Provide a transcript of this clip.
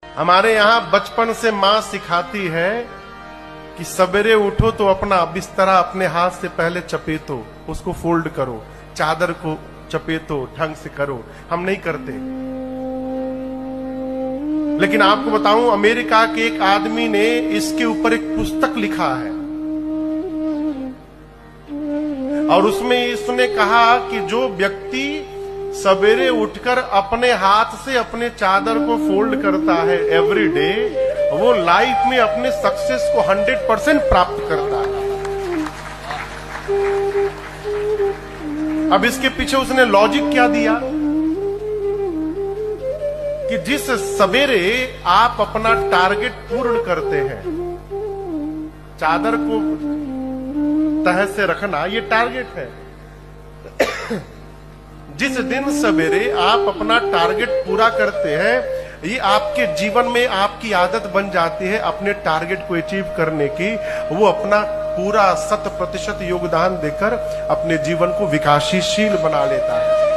हमारे यहाँ बचपन से माँ सिखाती है कि सवेरे उठो तो अपना बिस्तरा अपने हाथ से पहले चपेटो, उसको फोल्ड करो, चादर को चपेटो, ढंग से करो। हम नहीं करते। लेकिन आपको बताऊं, अमेरिका के एक आदमी ने इसके ऊपर एक पुस्तक लिखा है और उसमें इसने कहा कि जो व्यक्ति सवेरे उठकर अपने हाथ से अपने चादर को फोल्ड करता है एवरी डे, वो लाइफ में अपने सक्सेस को 100% प्राप्त करता है। अब इसके पीछे उसने लॉजिक क्या दिया कि जिस सवेरे आप अपना टारगेट पूर्ण करते हैं, चादर को तह से रखना ये टारगेट है। जिस दिन सवेरे आप अपना टारगेट पूरा करते हैं, ये आपके जीवन में आपकी आदत बन जाती है अपने टारगेट को अचीव करने की। वो अपना पूरा 100% योगदान देकर अपने जीवन को विकासशील बना लेता है।